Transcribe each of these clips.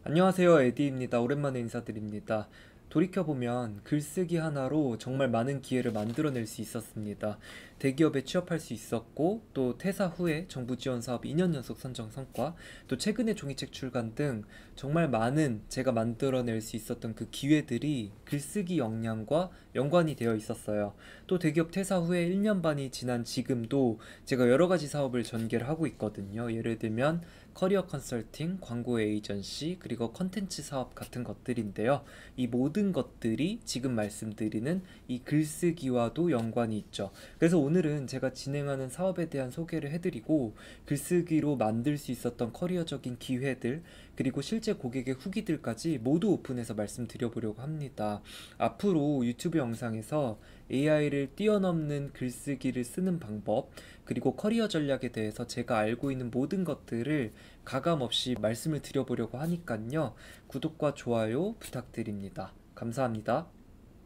안녕하세요, 에디입니다. 오랜만에 인사드립니다. 돌이켜보면 글쓰기 하나로 정말 많은 기회를 만들어낼 수 있었습니다. 대기업에 취업할 수 있었고, 또 퇴사 후에 정부 지원 사업 2년 연속 선정 성과, 또 최근에 종이책 출간 등 정말 많은 제가 만들어낼 수 있었던 그 기회들이 글쓰기 역량과 연관이 되어 있었어요. 또 대기업 퇴사 후에 1년 반이 지난 지금도 제가 여러 가지 사업을 전개를 하고 있거든요. 예를 들면 커리어 컨설팅, 광고 에이전시, 그리고 컨텐츠 사업 같은 것들인데요. 이 모든 것들이 지금 말씀드리는 이 글쓰기와도 연관이 있죠. 그래서 오늘은 제가 진행하는 사업에 대한 소개를 해드리고 글쓰기로 만들 수 있었던 커리어적인 기회들 그리고 실제 고객의 후기들까지 모두 오픈해서 말씀드려보려고 합니다. 앞으로 유튜브 영상에서 AI를 뛰어넘는 글쓰기를 쓰는 방법 그리고 커리어 전략에 대해서 제가 알고 있는 모든 것들을 가감없이 말씀을 드려보려고 하니깐요. 구독과 좋아요 부탁드립니다. 감사합니다.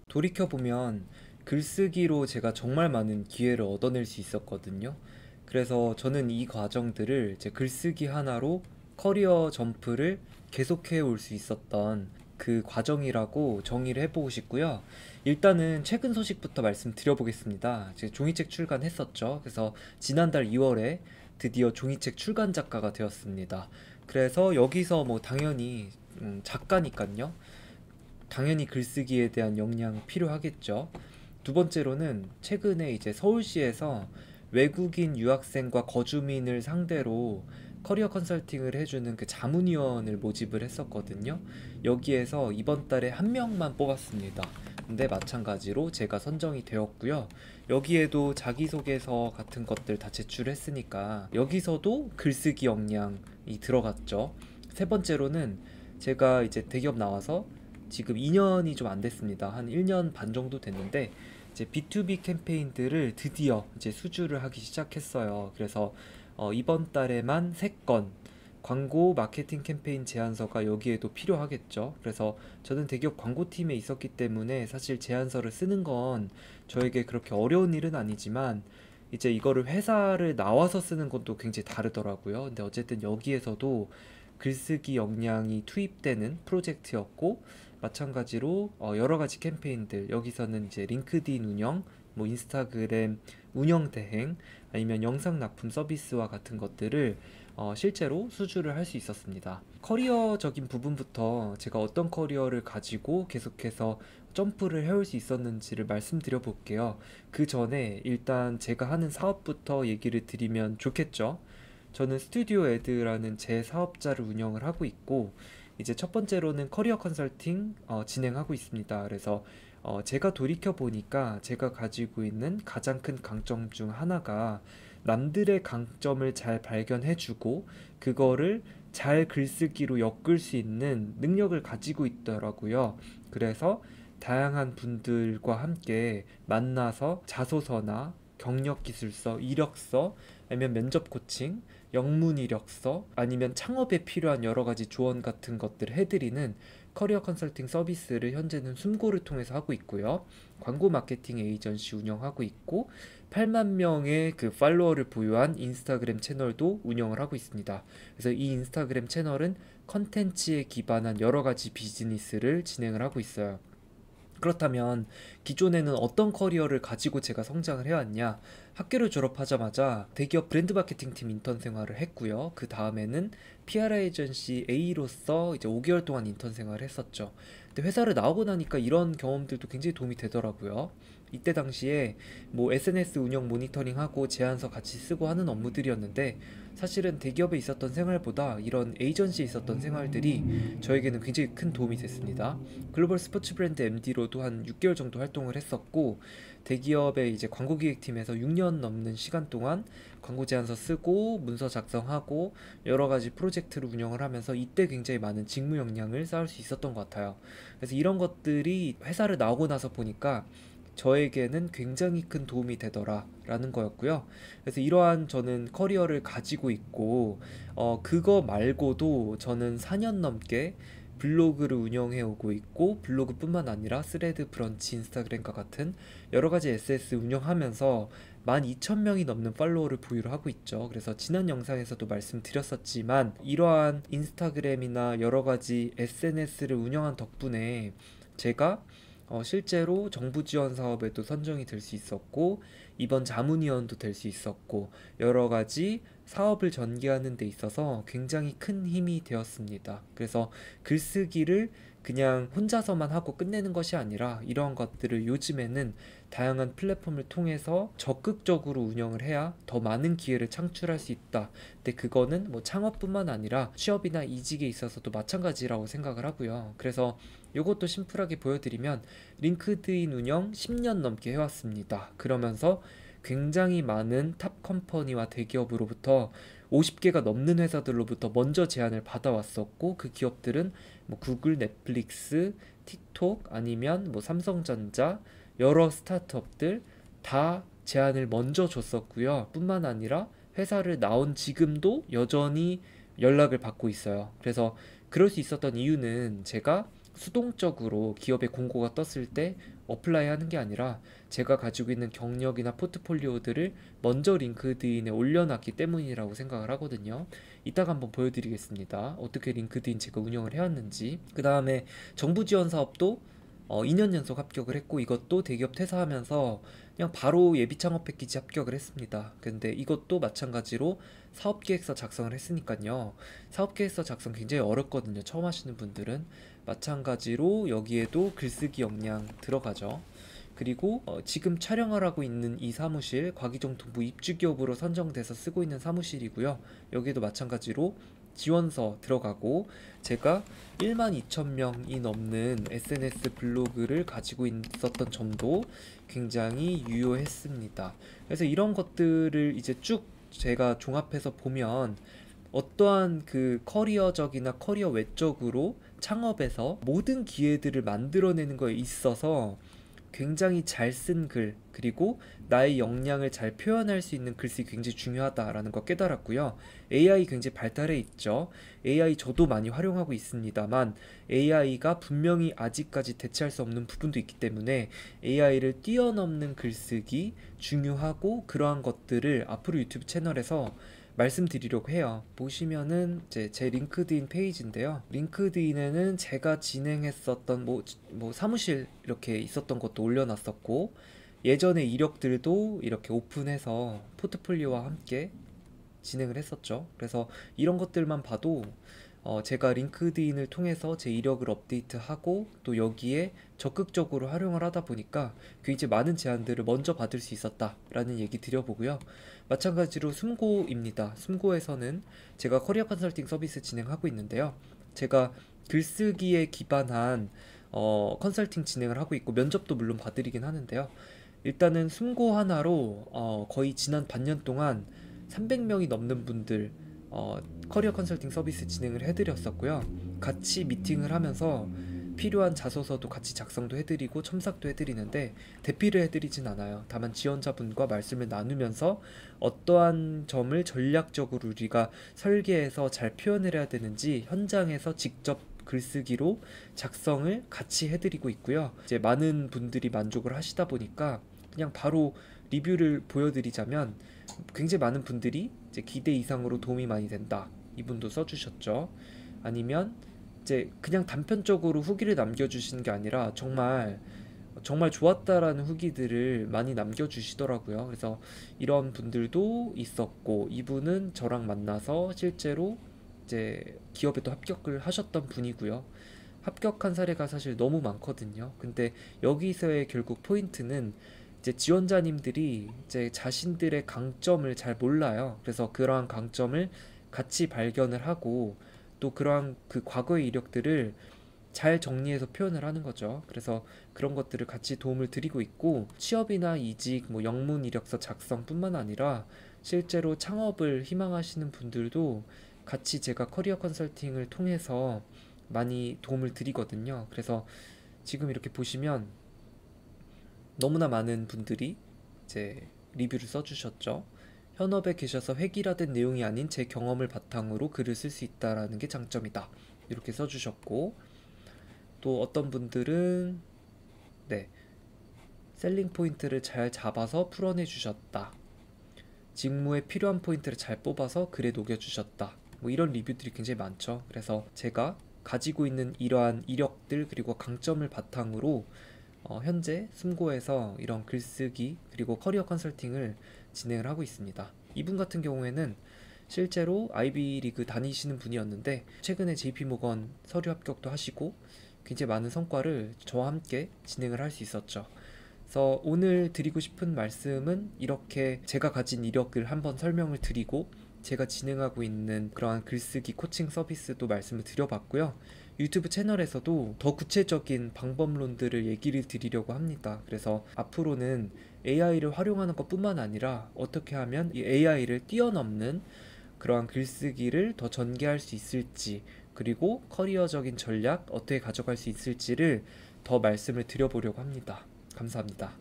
돌이켜보면 글쓰기로 제가 정말 많은 기회를 얻어낼 수 있었거든요. 그래서 저는 이 과정들을 제 글쓰기 하나로 커리어 점프를 계속해 올 수 있었던 그 과정이라고 정의를 해보고 싶고요. 일단은 최근 소식부터 말씀드려보겠습니다. 제 종이책 출간했었죠. 그래서 지난달 2월에 드디어 종이책 출간 작가가 되었습니다. 그래서 여기서 뭐 당연히 작가니깐요. 당연히 글쓰기에 대한 역량 필요하겠죠. 두 번째로는 최근에 이제 서울시에서 외국인 유학생과 거주민을 상대로 커리어 컨설팅을 해주는 그 자문위원을 모집을 했었거든요. 여기에서 이번 달에 한 명만 뽑았습니다. 근데 마찬가지로 제가 선정이 되었고요. 여기에도 자기소개서 같은 것들 다 제출했으니까 여기서도 글쓰기 역량이 들어갔죠. 세 번째로는 제가 이제 대기업 나와서 지금 2년이 좀 안 됐습니다. 한 1년 반 정도 됐는데 이제 B2B 캠페인들을 드디어 이제 수주를 하기 시작했어요. 그래서 이번 달에만 3건 광고 마케팅 캠페인 제안서가 여기에도 필요하겠죠. 그래서 저는 대기업 광고팀에 있었기 때문에 사실 제안서를 쓰는 건 저에게 그렇게 어려운 일은 아니지만 이제 이거를 회사를 나와서 쓰는 것도 굉장히 다르더라고요. 근데 어쨌든 여기에서도 글쓰기 역량이 투입되는 프로젝트였고 마찬가지로 여러 가지 캠페인들 여기서는 이제 링크드인 운영, 뭐 인스타그램 운영 대행 아니면 영상 납품 서비스와 같은 것들을 실제로 수주를 할 수 있었습니다. 커리어적인 부분부터 제가 어떤 커리어를 가지고 계속해서 점프를 해올 수 있었는지를 말씀드려 볼게요. 그 전에 일단 제가 하는 사업부터 얘기를 드리면 좋겠죠. 저는 스튜디오 에드라는 제 사업자를 운영을 하고 있고 이제 첫 번째로는 커리어 컨설팅 진행하고 있습니다. 그래서 제가 돌이켜 보니까 제가 가지고 있는 가장 큰 강점 중 하나가 남들의 강점을 잘 발견해주고 그거를 잘 글쓰기로 엮을 수 있는 능력을 가지고 있더라고요. 그래서 다양한 분들과 함께 만나서 자소서나 경력 기술서, 이력서, 아니면 면접 코칭, 영문 이력서, 아니면 창업에 필요한 여러 가지 조언 같은 것들을 해드리는 커리어 컨설팅 서비스를 현재는 숨고를 통해서 하고 있고요. 광고 마케팅 에이전시 운영하고 있고 8만 명의 그 팔로워를 보유한 인스타그램 채널도 운영을 하고 있습니다. 그래서 이 인스타그램 채널은 컨텐츠에 기반한 여러 가지 비즈니스를 진행을 하고 있어요. 그렇다면 기존에는 어떤 커리어를 가지고 제가 성장을 해왔냐? 학교를 졸업하자마자 대기업 브랜드 마케팅 팀 인턴 생활을 했고요. 그 다음에는 PR 에이전시 A로서 이제 5개월 동안 인턴 생활을 했었죠. 근데 회사를 나오고 나니까 이런 경험들도 굉장히 도움이 되더라고요. 이때 당시에 뭐 SNS 운영 모니터링하고 제안서 같이 쓰고 하는 업무들이었는데 사실은 대기업에 있었던 생활보다 이런 에이전시에 있었던 생활들이 저에게는 굉장히 큰 도움이 됐습니다. 글로벌 스포츠 브랜드 MD로도 한 6개월 정도 활동을 했었고 대기업의 이제 광고기획팀에서 6년 넘는 시간 동안 광고 제안서 쓰고 문서 작성하고 여러 가지 프로젝트를 운영을 하면서 이때 굉장히 많은 직무 역량을 쌓을 수 있었던 것 같아요. 그래서 이런 것들이 회사를 나오고 나서 보니까 저에게는 굉장히 큰 도움이 되더라라는 거였고요. 그래서 이러한 저는 커리어를 가지고 있고 그거 말고도 저는 4년 넘게 블로그를 운영해 오고 있고, 블로그뿐만 아니라 스레드, 브런치, 인스타그램과 같은 여러 가지 SNS 운영하면서 12,000명이 넘는 팔로워를 보유를 하고 있죠. 그래서 지난 영상에서도 말씀드렸었지만, 이러한 인스타그램이나 여러 가지 SNS를 운영한 덕분에 제가 실제로 정부 지원 사업에도 선정이 될 수 있었고, 이번 자문위원도 될 수 있었고, 여러 가지 사업을 전개하는 데 있어서 굉장히 큰 힘이 되었습니다. 그래서 글쓰기를 그냥 혼자서만 하고 끝내는 것이 아니라, 이러한 것들을 요즘에는 다양한 플랫폼을 통해서 적극적으로 운영을 해야 더 많은 기회를 창출할 수 있다. 근데 그거는 뭐 창업뿐만 아니라 취업이나 이직에 있어서도 마찬가지라고 생각을 하고요. 그래서 이것도 심플하게 보여드리면, 링크드인 운영 10년 넘게 해왔습니다. 그러면서 굉장히 많은 탑 컴퍼니와 대기업으로부터 50개가 넘는 회사들로부터 먼저 제안을 받아왔었고, 그 기업들은 뭐 구글, 넷플릭스, 틱톡, 아니면 뭐 삼성전자, 여러 스타트업들 다 제안을 먼저 줬었고요. 뿐만 아니라 회사를 나온 지금도 여전히 연락을 받고 있어요. 그래서 그럴 수 있었던 이유는, 제가 수동적으로 기업의 공고가 떴을 때 어플라이 하는 게 아니라, 제가 가지고 있는 경력이나 포트폴리오들을 먼저 링크드인에 올려놨기 때문이라고 생각을 하거든요. 이따가 한번 보여드리겠습니다. 어떻게 링크드인 제가 운영을 해왔는지. 그 다음에 정부 지원 사업도 2년 연속 합격을 했고, 이것도 대기업 퇴사하면서 그냥 바로 예비 창업 패키지 합격을 했습니다. 근데 이것도 마찬가지로 사업계획서 작성을 했으니까요. 사업계획서 작성 굉장히 어렵거든요. 처음 하시는 분들은. 마찬가지로 여기에도 글쓰기 역량 들어가죠. 그리고 지금 촬영을 하고 있는 이 사무실, 과기정통부 입주기업으로 선정돼서 쓰고 있는 사무실이고요. 여기에도 마찬가지로 지원서 들어가고, 제가 12,000명이 넘는 SNS 블로그를 가지고 있었던 점도 굉장히 유효했습니다. 그래서 이런 것들을 이제 쭉 제가 종합해서 보면, 어떠한 그 커리어적이나 커리어 외적으로 창업에서 모든 기회들을 만들어내는 거에 있어서 굉장히 잘 쓴 글, 그리고 나의 역량을 잘 표현할 수 있는 글쓰기 굉장히 중요하다라는 거 깨달았고요. AI 굉장히 발달해 있죠. AI 저도 많이 활용하고 있습니다만, AI가 분명히 아직까지 대체할 수 없는 부분도 있기 때문에 AI를 뛰어넘는 글쓰기 중요하고, 그러한 것들을 앞으로 유튜브 채널에서 말씀드리려고 해요. 보시면은 이제 제 링크드인 페이지인데요. 링크드인에는 제가 진행했었던 뭐 사무실 이렇게 있었던 것도 올려놨었고, 예전의 이력들도 이렇게 오픈해서 포트폴리오와 함께 진행을 했었죠. 그래서 이런 것들만 봐도 제가 링크드인을 통해서 제 이력을 업데이트하고, 또 여기에 적극적으로 활용을 하다 보니까 굉장히 많은 제안들을 먼저 받을 수 있었다라는 얘기 드려보고요. 마찬가지로 숨고입니다. 숨고에서는 제가 커리어 컨설팅 서비스 진행하고 있는데요. 제가 글쓰기에 기반한 컨설팅 진행을 하고 있고, 면접도 물론 봐드리긴 하는데요. 일단은 숨고 하나로 거의 지난 반년 동안 300명이 넘는 분들 커리어 컨설팅 서비스 진행을 해드렸었고요. 같이 미팅을 하면서 필요한 자소서도 같이 작성도 해드리고 첨삭도 해드리는데, 대피를 해드리진 않아요. 다만 지원자분과 말씀을 나누면서 어떠한 점을 전략적으로 우리가 설계해서 잘 표현을 해야 되는지 현장에서 직접 글쓰기로 작성을 같이 해드리고 있고요. 이제 많은 분들이 만족을 하시다 보니까 그냥 바로 리뷰를 보여드리자면, 굉장히 많은 분들이 이제 기대 이상으로 도움이 많이 된다, 이분도 써주셨죠. 아니면 이제 그냥 단편적으로 후기를 남겨주시는 게 아니라 정말 정말 좋았다라는 후기들을 많이 남겨주시더라고요. 그래서 이런 분들도 있었고, 이분은 저랑 만나서 실제로 이제 기업에도 합격을 하셨던 분이고요. 합격한 사례가 사실 너무 많거든요. 근데 여기서의 결국 포인트는, 이제 지원자님들이 이제 자신들의 강점을 잘 몰라요. 그래서 그러한 강점을 같이 발견을 하고, 또 그러한 그 과거의 이력들을 잘 정리해서 표현을 하는 거죠. 그래서 그런 것들을 같이 도움을 드리고 있고, 취업이나 이직, 뭐 영문 이력서 작성뿐만 아니라 실제로 창업을 희망하시는 분들도 같이 제가 커리어 컨설팅을 통해서 많이 도움을 드리거든요. 그래서 지금 이렇게 보시면 너무나 많은 분들이 이제 리뷰를 써주셨죠. 현업에 계셔서 획일화된 내용이 아닌 제 경험을 바탕으로 글을 쓸 수 있다라는 게 장점이다, 이렇게 써주셨고, 또 어떤 분들은 네, 셀링 포인트를 잘 잡아서 풀어내 주셨다. 직무에 필요한 포인트를 잘 뽑아서 글에 녹여주셨다. 뭐 이런 리뷰들이 굉장히 많죠. 그래서 제가 가지고 있는 이러한 이력들 그리고 강점을 바탕으로 현재 숨고에서 이런 글쓰기 그리고 커리어 컨설팅을 진행을 하고 있습니다. 이분 같은 경우에는 실제로 아이비리그 다니시는 분이었는데 최근에 JP모건 서류 합격도 하시고 굉장히 많은 성과를 저와 함께 진행을 할 수 있었죠. 그래서 오늘 드리고 싶은 말씀은 이렇게 제가 가진 이력을 한번 설명을 드리고 제가 진행하고 있는 그러한 글쓰기 코칭 서비스도 말씀을 드려봤고요. 유튜브 채널에서도 더 구체적인 방법론들을 얘기를 드리려고 합니다. 그래서 앞으로는 AI를 활용하는 것뿐만 아니라 어떻게 하면 이 AI를 뛰어넘는 그러한 글쓰기를 더 전개할 수 있을지, 그리고 커리어적인 전략 어떻게 가져갈 수 있을지를 더 말씀을 드려보려고 합니다. 감사합니다.